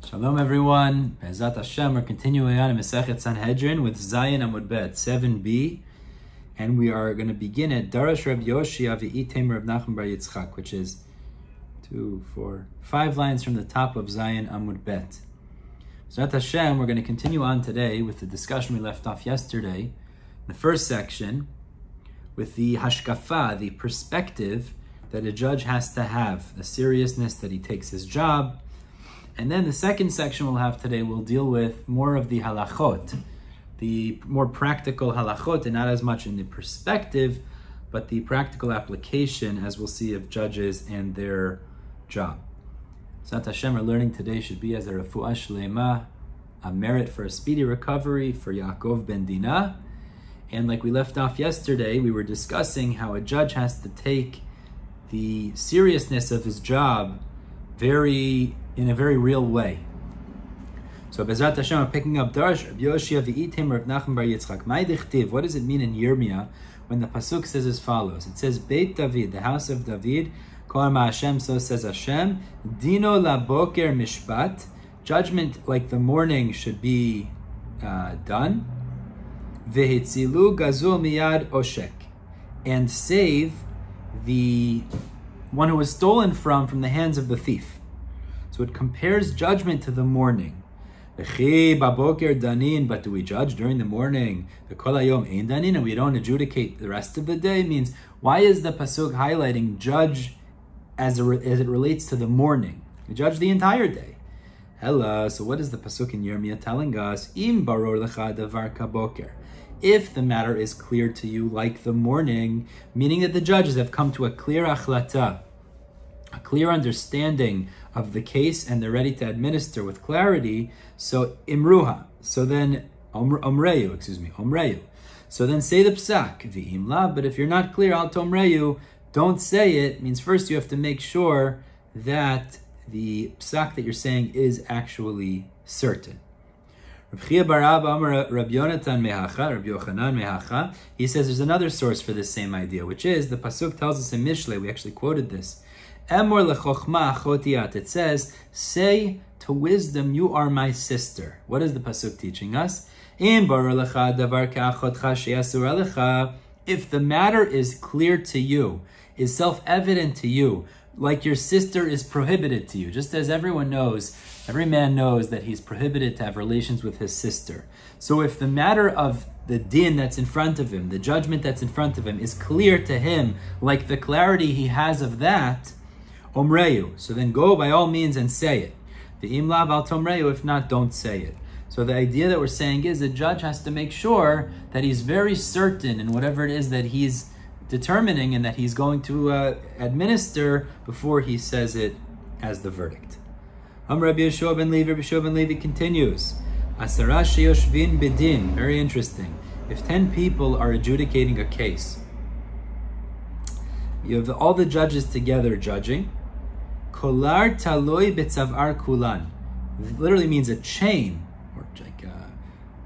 Shalom everyone. Be'ezrat Hashem, we're continuing on in Masechet Sanhedrin with Zayin Amud Bet 7b, and we are going to begin at Darash Reb Yoshi Avi'item Reb Nachman Bar Yitzchak, which is 5 lines from the top of Zayin Amud Bet. Be'ezrat Hashem, we're going to continue on today with the discussion we left off yesterday, the first section, with the hashkafa, the perspective that a judge has to have, the seriousness that he takes his job. And then the second section we'll have today will deal with more of the halachot, the more practical halachot, and not as much in the perspective, but the practical application, as we'll see, of judges and their job. Sat Hashem, our learning today should be as a refuah shlema, a merit for a speedy recovery for Yaakov ben Dinah. And like we left off yesterday, we were discussing how a judge has to take the seriousness of his job in a very real way. So Be'ezrat Hashem, I'm picking up Darash Reb Yoshi Avi'item Reb Nachman Bar Yitzchak. Mai dichtiv, what does it mean in Yirmiyah when the pasuk says as follows? It says, Beit David, the house of David, Kol Ma Hashem, so says Hashem, Dino la boker mishpat, judgment like the morning should be done, Vehitzilu gazul miyad oshek, and save the one who was stolen from the hands of the thief. So it compares judgment to the morning. But do we judge during the morning? And we don't adjudicate the rest of the day. Means, why is the pasuk highlighting judge as it relates to the morning? We judge the entire day. Ella, so what is the pasuk in Yirmiyah telling us? Im baror lecha davar kaboker. If the matter is clear to you like the morning, meaning that the judges have come to a clear achlata, a clear understanding of the case, and they're ready to administer with clarity, so imruha, so then omreyu. So then say the psak, v'im lav, but if you're not clear, al tomreyu, don't say it. Means first you have to make sure that the psak that you're saying is actually certain. He says there's another source for this same idea, which is the pasuk tells us in Mishlei, we actually quoted this, it says, say to wisdom, you are my sister. What is the pasuk teaching us? If the matter is clear to you, is self-evident to you, like your sister is prohibited to you, just as every man knows that he's prohibited to have relations with his sister. So if the matter of the din that's in front of him, the judgment that's in front of him, is clear to him, like the clarity he has of that, omreyu, so then go by all means and say it. The imlav al tomreyu, if not, don't say it. So the idea that we're saying is the judge has to make sure that he's very certain in whatever it is that he's determining and that he's going to administer before he says it as the verdict. Rabbi Yeshua ben Levi continues, Asara sheyoshvin bedin, very interesting. If 10 people are adjudicating a case, you have all the judges together judging, kolar taloi betzavar kulan, it literally means a chain, or like a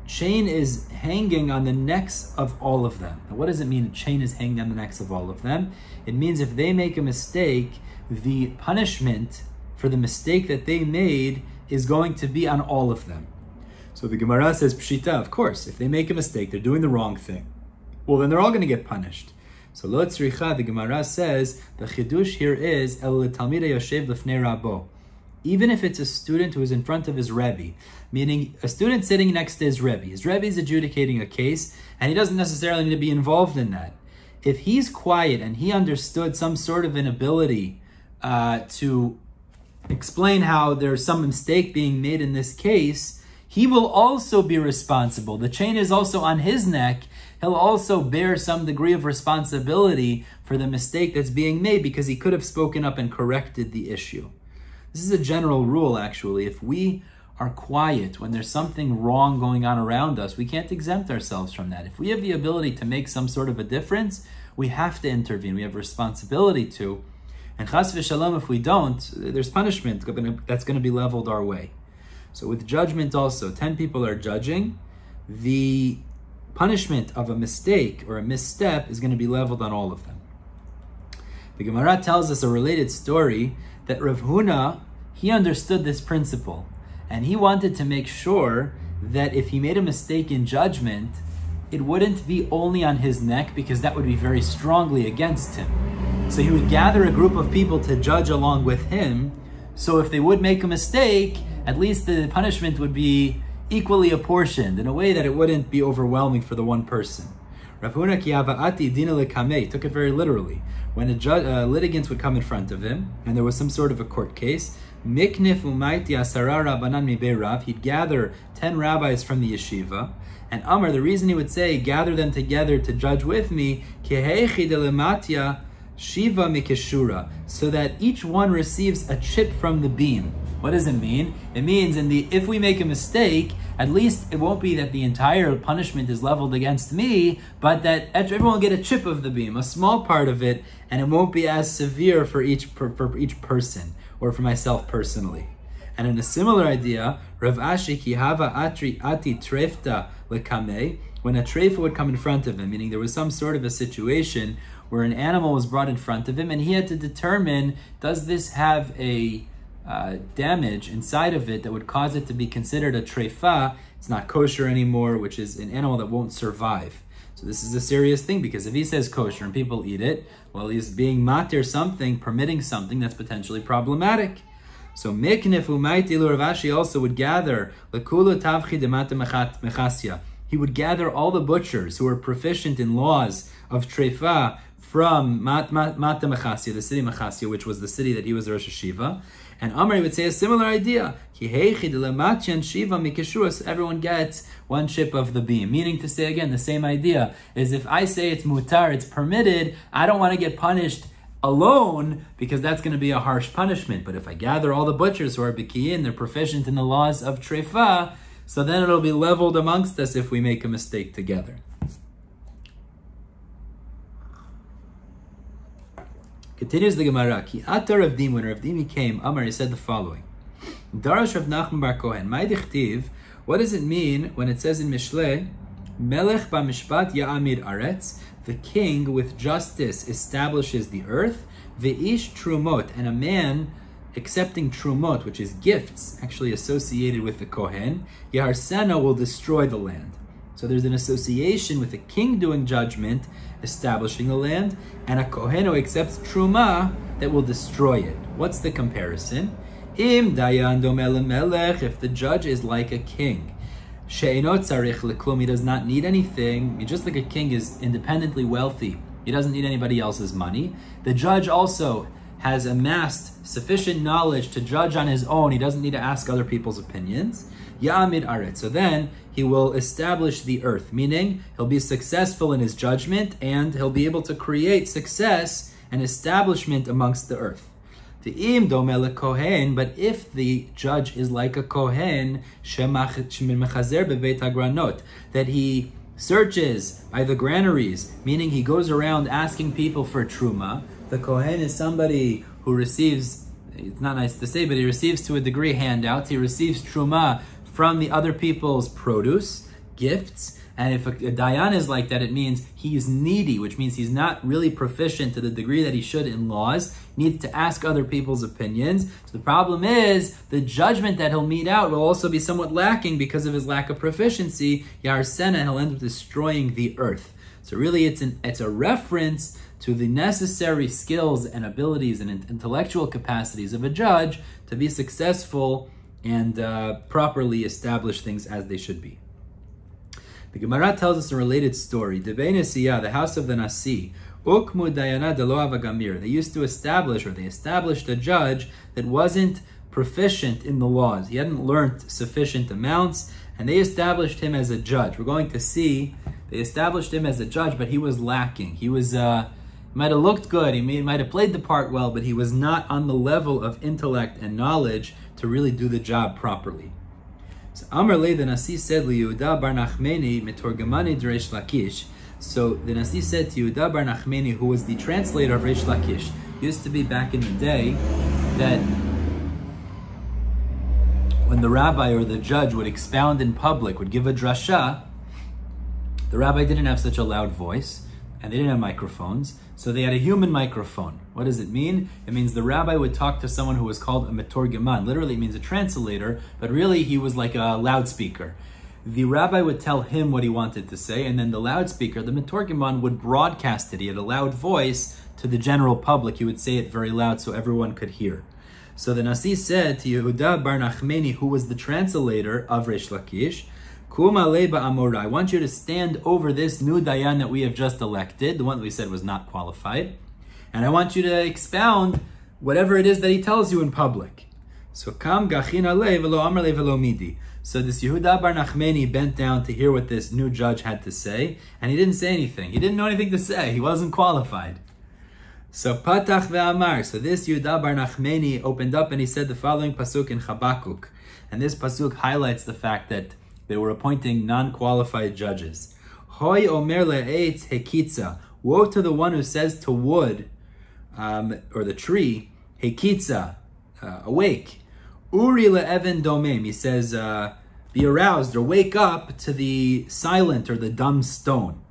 chain is hanging on the necks of all of them. Now, what does it mean, a chain is hanging on the necks of all of them? It means if they make a mistake, the punishment for the mistake that they made is going to be on all of them. So the Gemara says, Pshita, of course, if they make a mistake, they're doing the wrong thing. Well, then they're all going to get punished. So Lo Tzricha, the Gemara says, the Chidush here is, El Talmidei Yoshev Lefnei Rabo. Even if it's a student who is in front of his Rebbe, meaning a student sitting next to his Rebbe is adjudicating a case, and he doesn't necessarily need to be involved in that. If he's quiet and he understood some sort of an ability to explain how there's some mistake being made in this case, he will also be responsible. The chain is also on his neck. He'll also bear some degree of responsibility for the mistake that's being made because he could have spoken up and corrected the issue. This is a general rule, actually. If we are quiet when there's something wrong going on around us, we can't exempt ourselves from that. If we have the ability to make some sort of a difference, we have to intervene. We have a responsibility to. And chas v'shalom, if we don't, there's punishment that's going to be leveled our way. So with judgment also, 10 people are judging. The punishment of a mistake or a misstep is going to be leveled on all of them. The Gemara tells us a related story that Rav Huna, he understood this principle. And he wanted to make sure that if he made a mistake in judgment, it wouldn't be only on his neck, because that would be very strongly against him. So he would gather a group of people to judge along with him, so if they would make a mistake, at least the punishment would be equally apportioned in a way that it wouldn't be overwhelming for the one person. Rav Huna ki hava'ati dina lekamei took it very literally. When a litigant would come in front of him, and there was some sort of a court case, miknif umaiti asara rabbanan mibei Rav, he'd gather 10 rabbis from the yeshiva, and Amar, the reason he would say, gather them together to judge with me, keheichi delematia shiva mikeshura, so that each one receives a chip from the beam. What does it mean? It means if we make a mistake, at least it won't be that the entire punishment is leveled against me, but that everyone will get a chip of the beam, a small part of it, and it won't be as severe for each person, or for myself personally. And in a similar idea, Rav Ashi ki hava ati trefta lekame, when a treifa would come in front of him, meaning there was some sort of a situation where an animal was brought in front of him, and he had to determine, does this have a damage inside of it that would cause it to be considered a treifa? It's not kosher anymore, which is an animal that won't survive. So this is a serious thing, because if he says kosher and people eat it, well, he's being matir something, permitting something that's potentially problematic. So Miknef Umaiti Rav Ashi also would gather Lekulu Tavchi Demata Mechasya. He would gather all the butchers who were proficient in laws of treifa from Mata Mechasya, the city Mechasya, which was the city that he was the Rosh Hashiva. And Amr would say a similar idea. Everyone gets one chip of the beam. Meaning to say, again, the same idea is, if I say it's mutar, it's permitted, I don't want to get punished alone, because that's going to be a harsh punishment. But if I gather all the butchers who are bikiyin, they're proficient in the laws of treifa, so then it'll be leveled amongst us if we make a mistake together. Continues the Gemara. Ki atar Rav Dim, when Rav Dim came, Amar, he said the following: Darash Rav Nachman bar Kohen, my dichtiv, what does it mean when it says in Mishlei, Melech b'mishpat ya'amid aretz, the king with justice establishes the earth, ve'ish trumot, and a man accepting trumot, which is gifts, actually associated with the Kohen, Yaharsena will destroy the land. So there's an association with a king doing judgment, establishing the land, and a Kohen who accepts truma that will destroy it. What's the comparison? Im dayan domel melech, if the judge is like a king, she'enot tzarich leklum, he does not need anything. Just like a king is independently wealthy, he doesn't need anybody else's money. The judge also has amassed sufficient knowledge to judge on his own. He doesn't need to ask other people's opinions. Ya'amid aret. So then he will establish the earth, meaning he'll be successful in his judgment, and he'll be able to create success and establishment amongst the earth. Te'im domel kohen, but if the judge is like a kohen, shemechazer bebeit hagranot, that he searches by the granaries, meaning he goes around asking people for truma. The kohen is somebody who receives, it's not nice to say, but he receives to a degree handouts. He receives truma from the other people's produce, gifts. And if a dayan is like that, it means he's needy, which means he's not really proficient to the degree that he should in laws, needs to ask other people's opinions. So the problem is, the judgment that he'll mete out will also be somewhat lacking because of his lack of proficiency. Yaharsena, he'll end up destroying the earth. So really it's a reference to the necessary skills and abilities and intellectual capacities of a judge to be successful and properly establish things as they should be. The Gemara tells us a related story. The house of the Nasi, Ukmu Dayana de lo Avagamir. They used to establish, or they established a judge that wasn't proficient in the laws. He hadn't learned sufficient amounts, and they established him as a judge. We're going to see, they established him as a judge, but he was lacking. He was, might have looked good, he might have played the part well, but he was not on the level of intellect and knowledge to really do the job properly. So Amar Le, the Nasi said, Yehuda bar Nachmeni metorgamani d'Reish Lakish. So the Nasi said to Yehuda bar Nachmeni, who was the translator of Reish Lakish, used to be back in the day that when the rabbi or the judge would expound in public, would give a drasha, the rabbi didn't have such a loud voice, and they didn't have microphones, so they had a human microphone. What does it mean? It means the rabbi would talk to someone who was called a metorgeman. Literally it means a translator, but really he was like a loudspeaker. The rabbi would tell him what he wanted to say, and then the loudspeaker, the metorgeman, would broadcast it. He had a loud voice to the general public. He would say it very loud so everyone could hear. So the Nasi said to Yehuda bar Nachmeni, who was the translator of Reish Lakish, Kuma leba amora, I want you to stand over this new dayan that we have just elected, the one that we said was not qualified, and I want you to expound whatever it is that he tells you in public. So kam gachin alei velo amar le velo midi. So this Yehuda bar Nachmeni bent down to hear what this new judge had to say, and he didn't say anything. He didn't know anything to say. He wasn't qualified. So patach ve'amar. So this Yehuda bar Nachmeni opened up and he said the following pasuk in Habakkuk, and this pasuk highlights the fact that they were appointing non-qualified judges. Hoy omer le'etz hekitza. Woe to the one who says to wood, or the tree, hekitza, awake. Uri le'even domem. He says, be aroused or wake up to the silent or the dumb stone.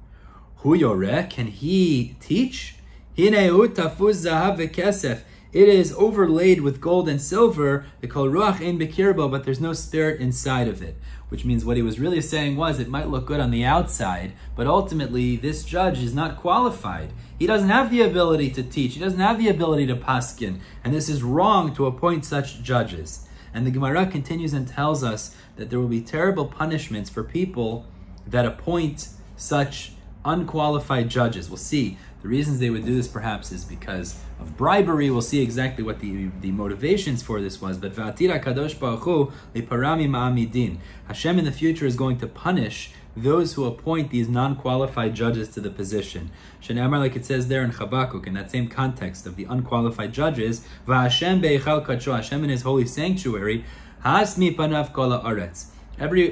Hu yoreh, can he teach? Hineu tafuz zahav v'kesef. It is overlaid with gold and silver, the kol ruach ein bekirbo, but there's no spirit inside of it. Which means what he was really saying was, it might look good on the outside, but ultimately this judge is not qualified. He doesn't have the ability to teach. He doesn't have the ability to paskin. And this is wrong to appoint such judges. And the Gemara continues and tells us that there will be terrible punishments for people that appoint such unqualified judges. We'll see. The reasons they would do this perhaps is because of bribery. We'll see exactly what the motivations for this was. But V'atira Kadosh Baruch Hu liparami ma'amidin. Hashem in the future is going to punish those who appoint these non-qualified judges to the position. Shneimar, like it says there in Habakkuk, in that same context of the unqualified judges, V'Hashem beichal kadsho, Hashem in His holy sanctuary, hasmi panav kol haaretz.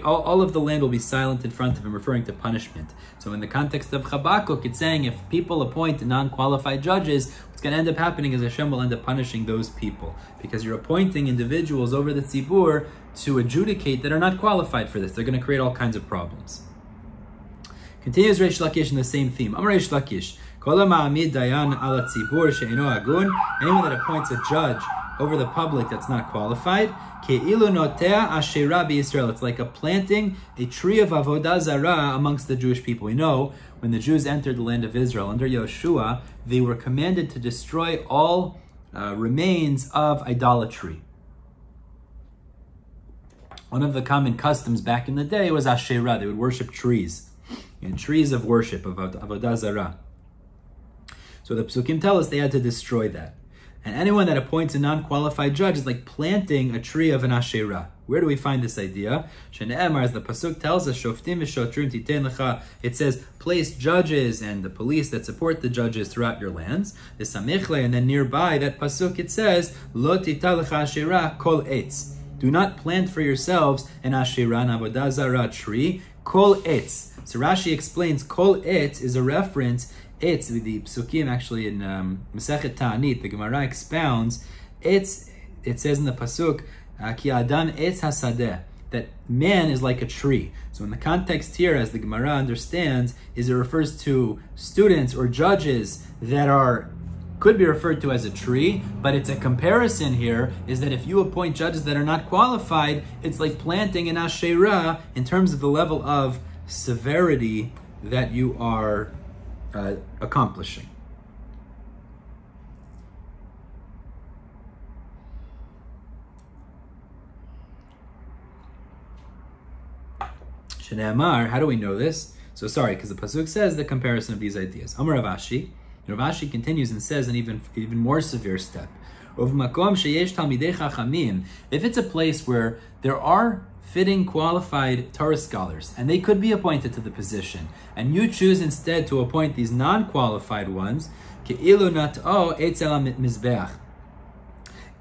All of the land will be silent in front of him, referring to punishment. So in the context of Habakkuk, it's saying if people appoint non-qualified judges, what's going to end up happening is Hashem will end up punishing those people, because you're appointing individuals over the tzibur to adjudicate that are not qualified for this. They're going to create all kinds of problems. Continues Reish Lakish in the same theme. Amar Reish Lakish, Kol ha'ma'amid dayan ala tzibur she'eino agun. Anyone that appoints a judge over the public that's not qualified, Ke'ilu notea ashera b'Yisrael. It's like planting a tree of avodah zarah amongst the Jewish people. We know when the Jews entered the land of Israel under Yoshua, they were commanded to destroy all remains of idolatry. One of the common customs back in the day was ashera. They would worship trees, and trees of worship of avodah zarah. So the Psukim tell us they had to destroy that. And anyone that appoints a non-qualified judge is like planting a tree of an Asherah. Where do we find this idea? Shene'emar, as the Pasuk tells us, Shoftim v'shotrim titen lecha, it says, place judges and the police that support the judges throughout your lands. The Samichle, and then nearby that Pasuk it says, Lo tita lecha Asherah kol etz. Do not plant for yourselves an Asherah, an avodah zarah tree, kol etz. So Rashi explains, kol etz is a reference. It's the Psukim actually in Masechet Ta'anit, the Gemara expounds, it says in the Pasuk, Ki Adam etz hasadeh, that man is like a tree. So in the context here, as the Gemara understands, is it refers to students or judges that could be referred to as a tree, but it's a comparison here, is that if you appoint judges that are not qualified, it's like planting an Asherah in terms of the level of severity that you are accomplishing. Shneimar, how do we know this? So sorry, because the Pasuk says the comparison of these ideas. Amar Rav Ashi. Rav Ashi continues and says an even more severe step. If it's a place where there are fitting, qualified Torah scholars, and they could be appointed to the position, and you choose instead to appoint these non-qualified ones,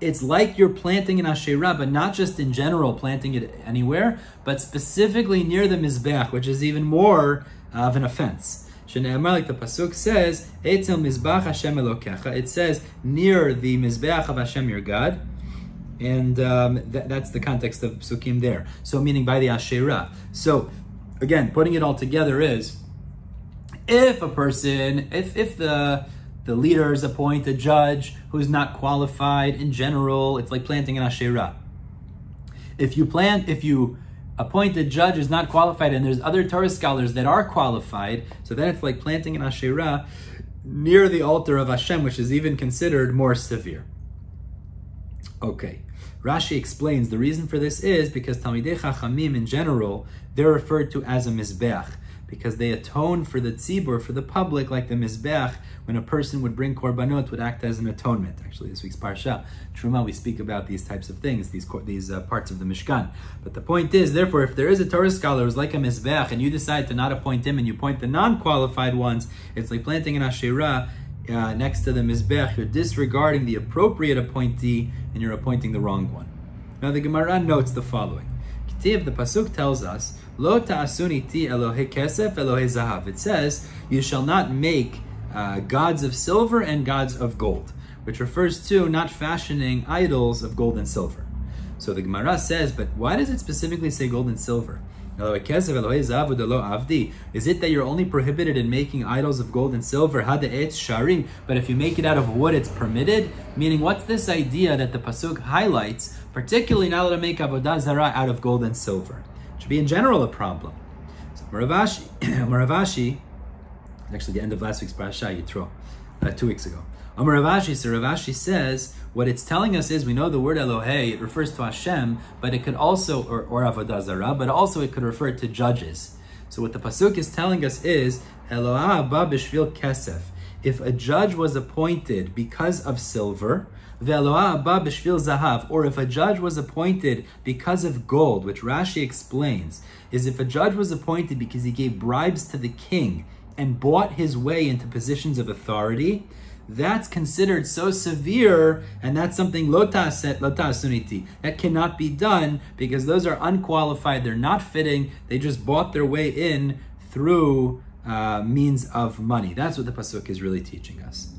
it's like you're planting an Asherah, but not just in general planting it anywhere, but specifically near the Mizbeach, which is even more of an offense. Like the Pasuk says, Eitzel Mizbach Hashem Elokecha. It says, near the Mizbeach of Hashem your God. And that's the context of Psukim there. So meaning by the Asherah. So again, putting it all together is, If the leaders appoint a judge who's not qualified in general, it's like planting an asherah. If you appoint a judge who's not qualified and there's other Torah scholars that are qualified, so then it's like planting an asherah near the altar of Hashem, which is even considered more severe. Okay, Rashi explains the reason for this is because Talmidei Chachamim in general, they're referred to as a mizbeach, because they atone for the tzibur, for the public, like the mizbeach, when a person would bring korbanot, would act as an atonement. Actually, this week's parsha, Truma, we speak about these types of things, these parts of the Mishkan. But the point is, therefore, if there is a Torah scholar who's like a mizbeach, and you decide to not appoint him, and you appoint the non-qualified ones, it's like planting an asherah next to the mizbeach. You're disregarding the appropriate appointee, and you're appointing the wrong one. Now the Gemara notes the following. The pasuk tells us, Lo ta'asun iti Elohei kesef Elohei zahav. It says, you shall not make gods of silver and gods of gold, which refers to not fashioning idols of gold and silver. So the Gemara says, but why does it specifically say gold and silver? Is it that you're only prohibited in making idols of gold and silver? But if you make it out of wood, it's permitted? Meaning, what's this idea that the pasuk highlights, particularly now that I make avodah zarah out of gold and silver? It should be in general a problem. So Maravashi, actually the end of last week's parasha, Yitro, 2 weeks ago. Ravashi says, what it's telling us is, we know the word Elohei, it refers to Hashem, but it could also, or Avodah Zarah, but also it could refer to judges. So what the pasuk is telling us is, Eloah ba b'shvil kesef. If a judge was appointed because of silver, ve'eloah ba b'shvil zahav, or if a judge was appointed because of gold, which Rashi explains, is if a judge was appointed because he gave bribes to the king and bought his way into positions of authority, that's considered so severe, and that's something lo ta'asuniti. That cannot be done because those are unqualified, they're not fitting, they just bought their way in through means of money. That's what the pasuk is really teaching us.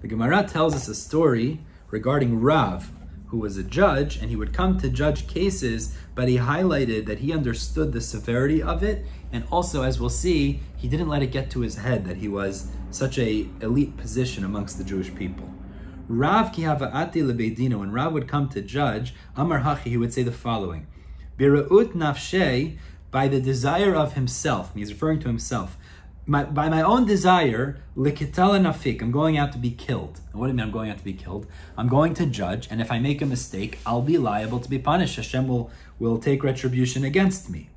The Gemara tells us a story regarding Rav, who was a judge, and he would come to judge cases, but he highlighted that he understood the severity of it, and also, as we'll see, he didn't let it get to his head that he was such a elite position amongst the Jewish people. Rav ki hava'ati lebeidino, when Rav would come to judge, Amar Hachi, he would say the following: Bira'ut nafshei, by the desire of himself, he's referring to himself, by my own desire, likitala nafik, I'm going out to be killed. And what do you mean I'm going out to be killed? I'm going to judge, and if I make a mistake, I'll be liable to be punished. Hashem will take retribution against me.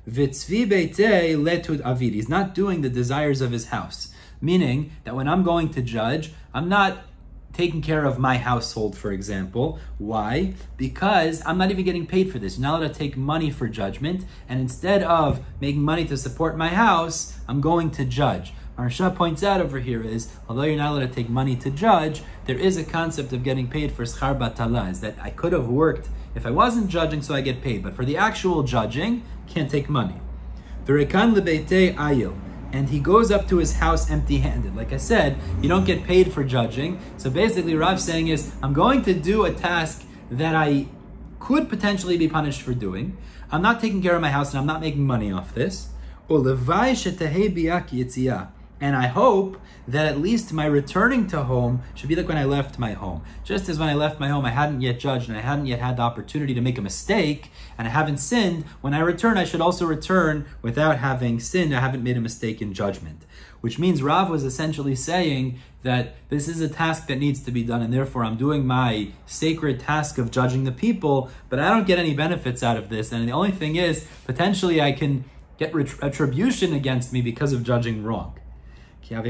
Vitzvi beite letud avid. He's not doing the desires of his house. Meaning that when I'm going to judge, I'm not taking care of my household, for example. Why? Because I'm not even getting paid for this. You're not allowed to take money for judgment, and instead of making money to support my house, I'm going to judge. Maharsha points out over here is, although you're not allowed to take money to judge, there is a concept of getting paid for schar batala, is that I could have worked if I wasn't judging so I get paid, but for the actual judging, can't take money. V'rekan lebeitei ayil. And he goes up to his house empty-handed. Like I said, you don't get paid for judging. So basically, Rav's saying is, I'm going to do a task that I could potentially be punished for doing. I'm not taking care of my house, and I'm not making money off this. And I hope that at least my returning to home should be like when I left my home. Just as when I left my home, I hadn't yet judged and I hadn't yet had the opportunity to make a mistake and I haven't sinned, when I return, I should also return without having sinned. I haven't made a mistake in judgment. Which means Rav was essentially saying that this is a task that needs to be done, and therefore I'm doing my sacred task of judging the people, but I don't get any benefits out of this. And the only thing is, potentially I can get retribution against me because of judging wrong. When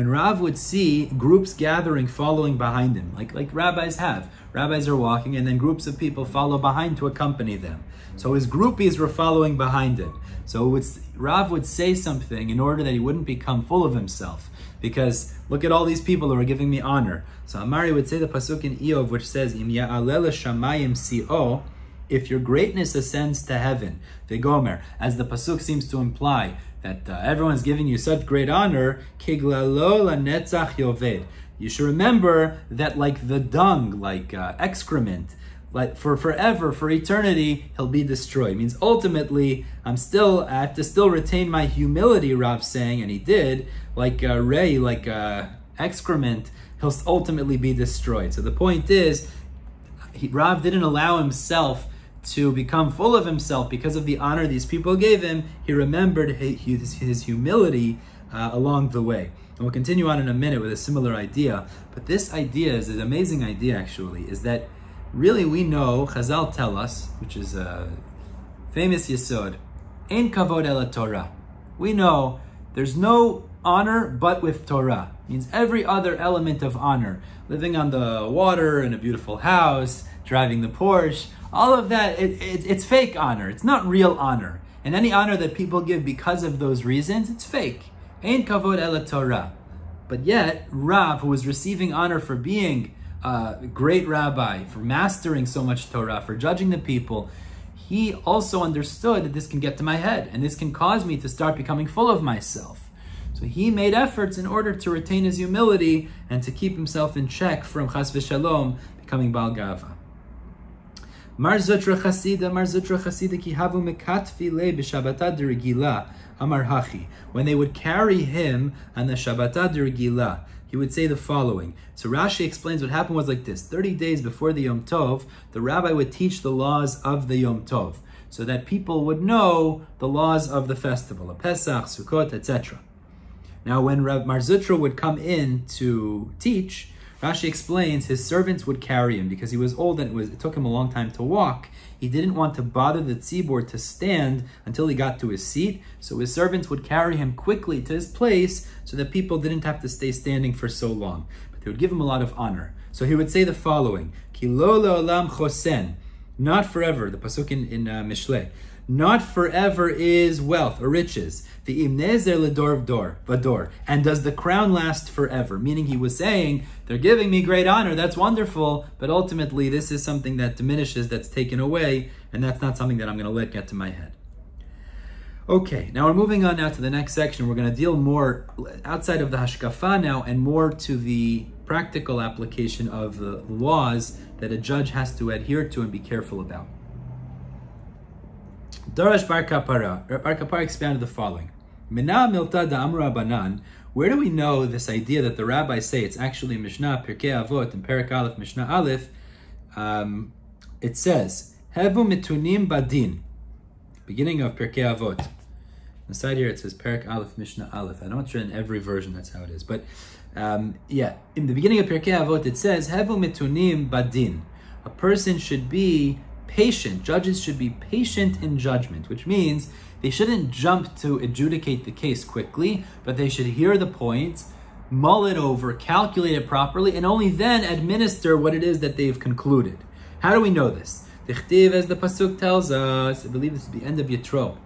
Rav would see groups gathering, following behind him, like rabbis have. Rabbis are walking and then groups of people follow behind to accompany them. So his groupies were following behind him. So Rav would say something in order that he wouldn't become full of himself. Because look at all these people who are giving me honor. So Amari would say the pasuk in Eov, which says, Im ya'alel shamayim si'o, if your greatness ascends to heaven, Vegomer, as the pasuk seems to imply, that everyone's giving you such great honor, Kiglalo lanetzach yoved. You should remember that like the dung, like excrement, like for forever, for eternity, he'll be destroyed. It means ultimately, I have to still retain my humility, Rav's saying, and he did, like excrement, he'll ultimately be destroyed. So the point is, Rav didn't allow himself to become full of himself because of the honor these people gave him. He remembered his humility along the way. And we'll continue on in a minute with a similar idea. But this idea is an amazing idea, actually, is that really we know, Chazal tell us, which is a famous yesod, Ein kavod ela Torah. We know there's no honor but with Torah. It means every other element of honor, living on the water in a beautiful house, driving the Porsche, all of that, it's fake honor. It's not real honor. And any honor that people give because of those reasons, it's fake. Ein kavod ela Torah. But yet, Rav, who was receiving honor for being a great rabbi, for mastering so much Torah, for judging the people, he also understood that this can get to my head, and this can cause me to start becoming full of myself. So he made efforts in order to retain his humility and to keep himself in check from chas v'shalom, becoming Baal Gava. Mar Zutra Chasida ki havu mekatfi le b'shabbatah d'regila amar hachi. When they would carry him on the Shabbatah d'regila, he would say the following. So Rashi explains what happened was like this. 30 days before the Yom Tov, the rabbi would teach the laws of the Yom Tov, so that people would know the laws of the festival, of Pesach, Sukkot, etc. Now when Rav Mar Zutra would come in to teach, Rashi explains his servants would carry him because he was old and it took him a long time to walk. He didn't want to bother the tzibor to stand until he got to his seat, so his servants would carry him quickly to his place so that people didn't have to stay standing for so long. But they would give him a lot of honor. So he would say the following, Ki lo le'olam chosen, not forever, the pasuk in Mishlei, not forever is wealth or riches. The imnezer ledor vador. And does the crown last forever? Meaning he was saying, they're giving me great honor, that's wonderful, but ultimately this is something that diminishes, that's taken away, and that's not something that I'm going to let get to my head. Okay, now we're moving on now to the next section. We're going to deal more outside of the hashkafa now and more to the practical application of the laws that a judge has to adhere to and be careful about. Darash Bar Kapara expanded the following. Mina milta da amra banan. Where do we know this idea that the rabbis say it's actually Mishnah, Pirkei Avot, and Perek Aleph, Mishnah Aleph? It says, Hevu mitunim badin. Beginning of Pirkei Avot. On the side here it says Perek Aleph, Mishnah Aleph. I'm not sure in every version that's how it is. But in the beginning of Pirkei Avot it says, Hevu mitunim badin. A person should be patient. Judges should be patient in judgment, which means they shouldn't jump to adjudicate the case quickly, but they should hear the points, mull it over, calculate it properly, and only then administer what it is that they've concluded. How do we know this? Dichtiv, as the pasuk tells us, I believe this is the end of Yitro.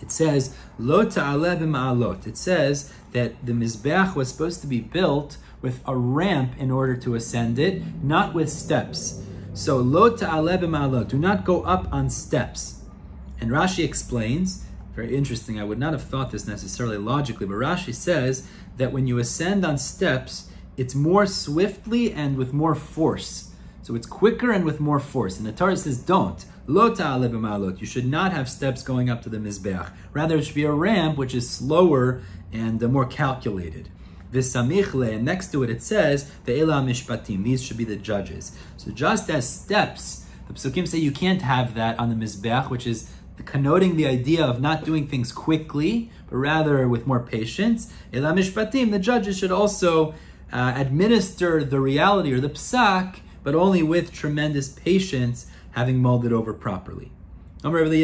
It says, Lo ta'aleh b'ma'alot. It says that the Mizbeach was supposed to be built with a ramp in order to ascend it, not with steps. So, lo ta'aleh b'ma'alot, do not go up on steps. And Rashi explains, very interesting, I would not have thought this necessarily logically, but Rashi says that when you ascend on steps, it's more swiftly and with more force. So it's quicker and with more force. And the Torah says, don't. Lo ta'aleh b'ma'alot. You should not have steps going up to the Mizbeach. Rather, it should be a ramp which is slower and more calculated. V'samichle, and next to it, it says, ve'ela mishpatim. These should be the judges. So just as steps, the Psukim say you can't have that on the Mizbeach, which is connoting the idea of not doing things quickly, but rather with more patience. Ela mishpatim, the judges should also administer the reality or the psak, but only with tremendous patience, having mulled it over properly. How do we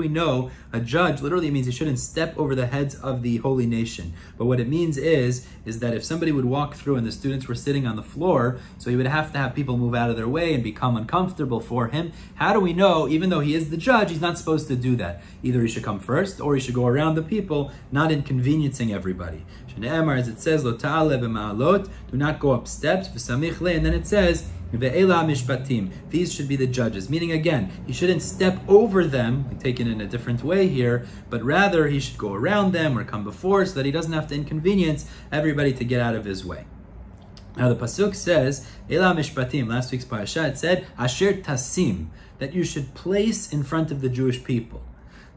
know a judge literally means he shouldn't step over the heads of the holy nation? But what it means is that if somebody would walk through and the students were sitting on the floor, so he would have to have people move out of their way and become uncomfortable for him. How do we know, even though he is the judge, he's not supposed to do that? Either he should come first or he should go around the people, not inconveniencing everybody. As it says, Lo ta'aleh b'ma'alot, do not go up steps, v'samichle, and then it says, Ve'ela mishpatim. These should be the judges. Meaning again, he shouldn't step over them, taken in a different way here, but rather he should go around them or come before so that he doesn't have to inconvenience everybody to get out of his way. Now the pasuk says, Ela mishpatim, last week's parasha, it said, Asher tasim, that you should place in front of the Jewish people.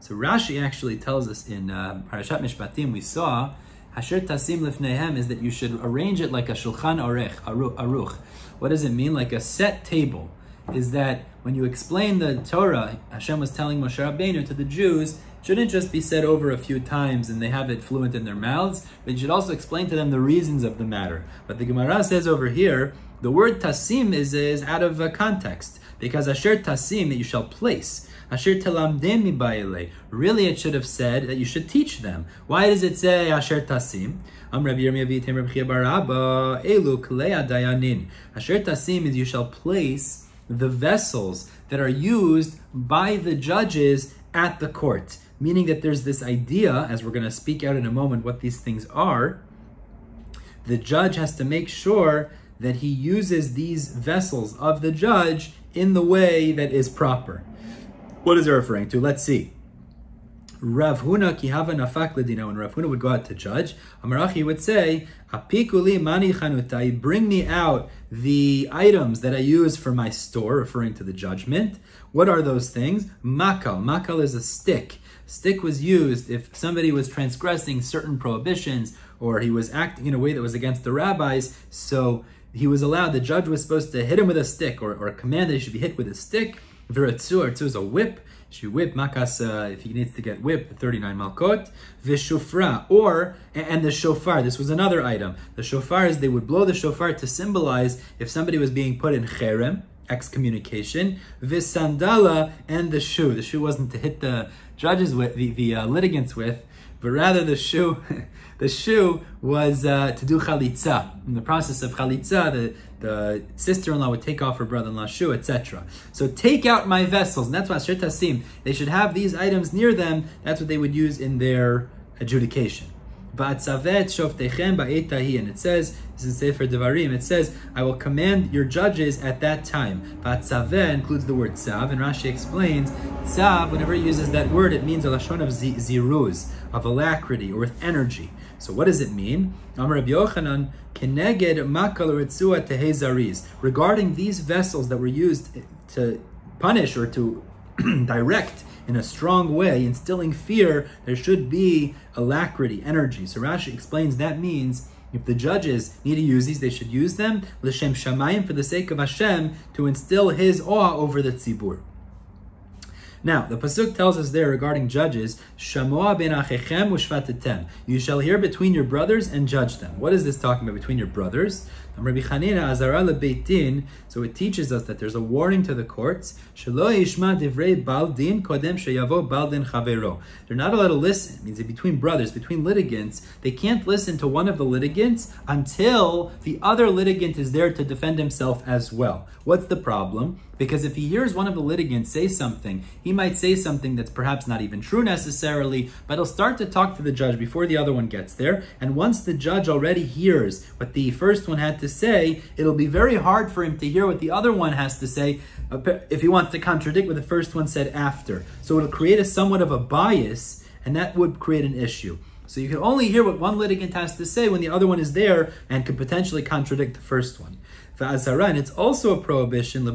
So Rashi actually tells us in Parashat Mishpatim, we saw, Asher tasim lifnehem is that you should arrange it like a shulchan aruch. What does it mean? Like a set table. Is that when you explain the Torah, Hashem was telling Moshe Rabbeinu to the Jews, shouldn't just be said over a few times and they have it fluent in their mouths, but you should also explain to them the reasons of the matter. But the Gemara says over here, the word tasim is out of context, because Asher tasim, that you shall place. Asher telamdem mibayele. Really, it should have said that you should teach them. Why does it say Asher tasim? Asher tasim is you shall place the vessels that are used by the judges at the court. Meaning that there's this idea, as we're going to speak out in a moment what these things are, the judge has to make sure that he uses these vessels of the judge in the way that is proper. What is it referring to? Let's see. Rav Huna ki hava nafak ledina. When Rav Huna would go out to judge, Amarachi would say, Apikuli mani chanutai, bring me out the items that I use for my store, referring to the judgment. What are those things? Makal. Makal is a stick. Stick was used if somebody was transgressing certain prohibitions or he was acting in a way that was against the rabbis, so he was allowed, the judge was supposed to hit him with a stick or command that he should be hit with a stick. Viratzu is a whip. She whip makas if he needs to get whipped, 39 malkot. Vishufra, and the shofar. This was another item. The shofar is they would blow the shofar to symbolize if somebody was being put in cherem, excommunication. Visandala, and the shoe. The shoe wasn't to hit the judges with, the litigants with, but rather the shoe. The shoe was to do chalitza. In the process of chalitza, the sister-in-law would take off her brother-in-law's shoe, etc. So take out my vessels, and that's why Asher tasim, they should have these items near them. That's what they would use in their adjudication. And it says, this is Sefer Devarim, it says, I will command your judges at that time. V'atzaveh includes the word tzav, and Rashi explains, tzav, whenever it uses that word, it means a lashon of ziruz, of alacrity, or with energy. So what does it mean? Amar Rabbi Yochanan, keneged makal ritzua tehezariz. Regarding these vessels that were used to punish or to direct in a strong way, instilling fear, there should be alacrity, energy. So Rashi explains that means if the judges need to use these, they should use them l'shem shamayim, for the sake of Hashem, to instill His awe over the tzibur. Now, the pasuk tells us there regarding judges, shamoa ben achechem ushvatetem. You shall hear between your brothers and judge them. What is this talking about, between your brothers? Rabbi Chanina azara lebeitin. So it teaches us that there's a warning to the courts. Shelo yishma divrei bal din kodem sheyavo bal din chavero. They're not allowed to listen. It means that between brothers, between litigants, they can't listen to one of the litigants until the other litigant is there to defend himself as well. What's the problem? Because if he hears one of the litigants say something, he might say something that's perhaps not even true necessarily, but he'll start to talk to the judge before the other one gets there. And once the judge already hears what the first one had to say, it'll be very hard for him to hear what the other one has to say if he wants to contradict what the first one said after. So it'll create a somewhat of a bias, and that would create an issue. So you can only hear what one litigant has to say when the other one is there and could potentially contradict the first one. And it's also a prohibition is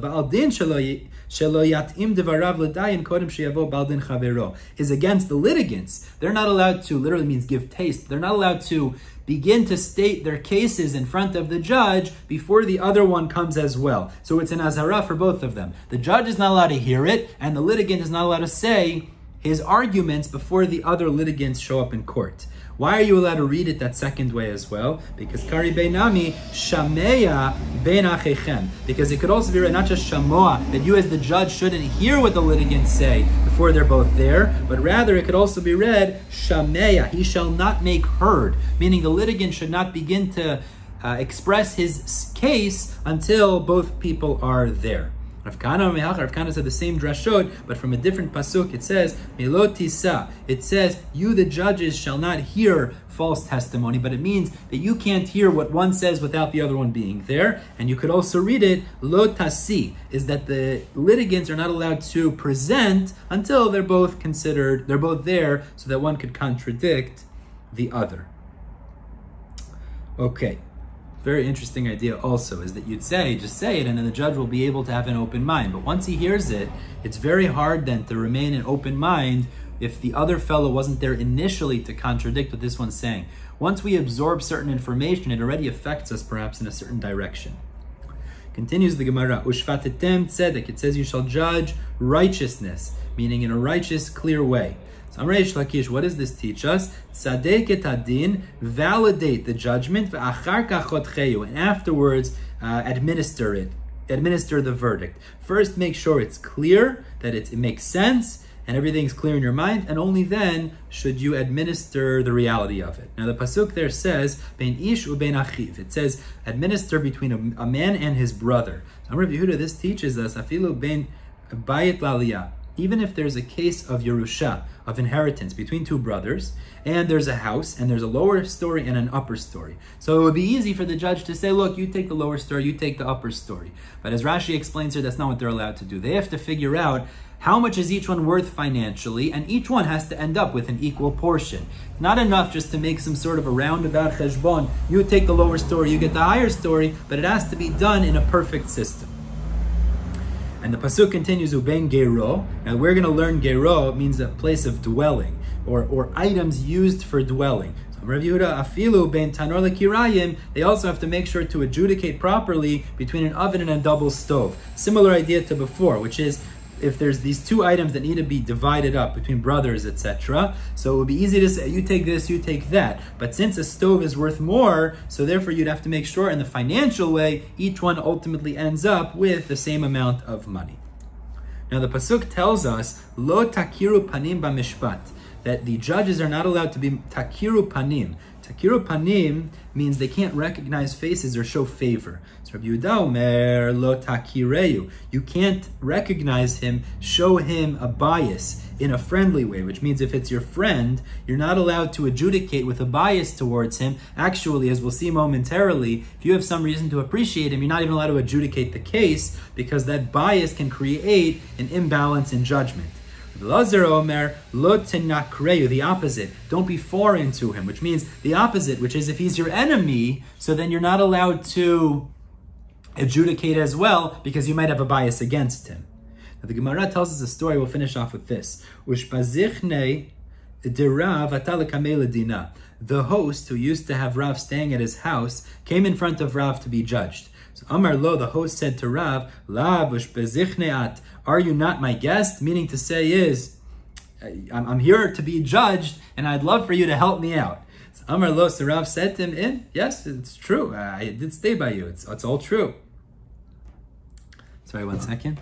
against the litigants. They're not allowed to, literally means give taste, they're not allowed to begin to state their cases in front of the judge before the other one comes as well. So it's an azara for both of them. The judge is not allowed to hear it, and the litigant is not allowed to say his arguments before the other litigants show up in court. Why are you allowed to read it that second way as well? Because Kari Beinami, Shameya Ben Achechem. Because it could also be read not just Shamoa, that you as the judge shouldn't hear what the litigants say before they're both there, but rather it could also be read Shameya, he shall not make heard, meaning the litigant should not begin to express his case until both people are there. Rav Kana said the same drashot, but from a different pasuk. It says, Melotisa. It says, you the judges shall not hear false testimony, but it means that you can't hear what one says without the other one being there. And you could also read it, Lotasi, is that the litigants are not allowed to present until they're both there, so that one could contradict the other. Okay. Very interesting idea also is that you'd say, just say it, and then the judge will be able to have an open mind. But once he hears it, it's very hard then to remain an open mind if the other fellow wasn't there initially to contradict what this one's saying. Once we absorb certain information, it already affects us perhaps in a certain direction. Continues the Gemara, Ushvatetem tzedek, it says you shall judge righteousness, meaning in a righteous, clear way. So Reish Lakish, what does this teach us? Tzadek et adin, validate the judgment, v'achar kachot cheyu, and afterwards administer it, administer the verdict. First, make sure it's clear, that it makes sense, and everything's clear in your mind, and only then should you administer the reality of it. Now the pasuk there says, "Bein ish ubein achiv." It says, administer between a man and his brother. So Rav Yehuda, this teaches us, afilu bein bayit laliyah. Even if there's a case of Yerusha, of inheritance between two brothers, and there's a house, and there's a lower story and an upper story. So it would be easy for the judge to say, look, you take the lower story, you take the upper story. But as Rashi explains here, that's not what they're allowed to do. They have to figure out how much is each one worth financially, and each one has to end up with an equal portion. It's not enough just to make some sort of a roundabout cheshbon. You take the lower story, you get the higher story, but it has to be done in a perfect system. And the pasuk continues, Uben Gero. Now we're going to learn Gero. It means a place of dwelling, or items used for dwelling. So Rav Yehuda, Afilu Ben Tanor Lekirayim, they also have to make sure to adjudicate properly between an oven and a double stove. Similar idea to before, which is, if there's these two items that need to be divided up between brothers, etc., so it would be easy to say, you take this, you take that. But since a stove is worth more, so therefore you'd have to make sure in the financial way, each one ultimately ends up with the same amount of money. Now the pasuk tells us, Lo takiru panim b'mishpat, that the judges are not allowed to be takiru panim. Takiru panim means they can't recognize faces or show favor. So Rabbi Yehuda Omer lo takireyu. You can't recognize him, show him a bias in a friendly way, which means if it's your friend, you're not allowed to adjudicate with a bias towards him. Actually, as we'll see momentarily, if you have some reason to appreciate him, you're not even allowed to adjudicate the case because that bias can create an imbalance in judgment. Lazar Omer lo tenakreyu, the opposite. Don't be foreign to him, which means the opposite, which is if he's your enemy, so then you're not allowed to adjudicate as well because you might have a bias against him. Now the Gemara tells us a story. We'll finish off with this. The host who used to have Rav staying at his house came in front of Rav to be judged. So Amar Lo, the host said to Rav, are you not my guest? Meaning to say is, I'm here to be judged and I'd love for you to help me out. So Amar Lo, so Rav said to him, yes, it's true. I did stay by you. It's all true. Sorry, 1 second.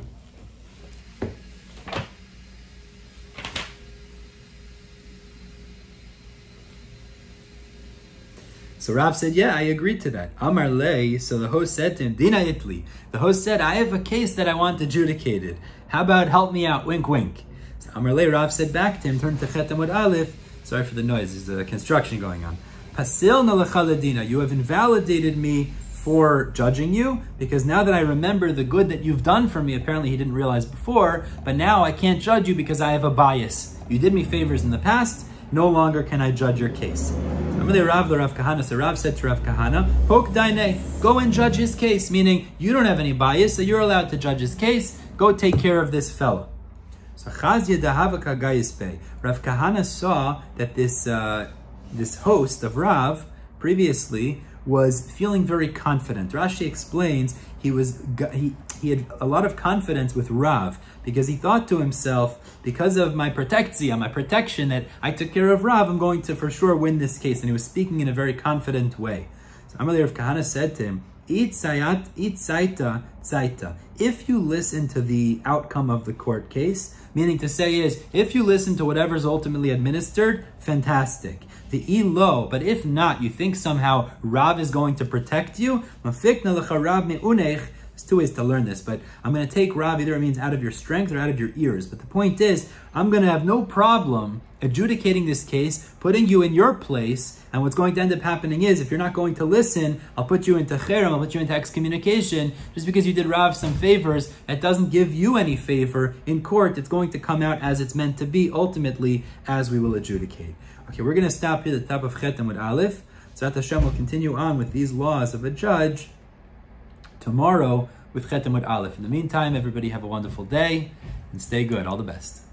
So Rav said, yeah, I agreed to that. Amar lei, so the host said to him, Dina itli. The host said, I have a case that I want adjudicated. How about help me out? Wink, wink. So Amar lei, Rav said back to him, turn to Chet Amud Aleph. Sorry for the noise, there's a construction going on. Pasil na lecha ledina, you have invalidated me for judging you, because now that I remember the good that you've done for me, apparently he didn't realize before, but now I can't judge you because I have a bias. You did me favors in the past, no longer can I judge your case. Rav Kahana, so Rav said to Rav Kahana, Pok daine, go and judge his case, meaning you don't have any bias, so you're allowed to judge his case, go take care of this fellow. So Chazya Dahavaka Gayispe, Rav Kahana saw that this host of Rav previously was feeling very confident. Rashi explains he had a lot of confidence with Rav because he thought to himself, because of my protection that I took care of Rav, I'm going to for sure win this case. And he was speaking in a very confident way. So Amalei Rav Kahana said to him, Eat saita. If you listen to the outcome of the court case, meaning to say is, if you listen to whatever's ultimately administered, fantastic. The ilo, but if not, you think somehow Rav is going to protect you, there's two ways to learn this, but I'm going to take Rav, either it means out of your strength or out of your ears. But the point is, I'm going to have no problem adjudicating this case, putting you in your place, and what's going to end up happening is, if you're not going to listen, I'll put you into cherem, I'll put you into excommunication, just because you did Rav some favors, that doesn't give you any favor in court. It's going to come out as it's meant to be, ultimately, as we will adjudicate. Okay, we're going to stop here at the top of Chet Amud Aleph. Zat Hashem will continue on with these laws of a judge tomorrow with Chet Amud Aleph. In the meantime, everybody have a wonderful day and stay good. All the best.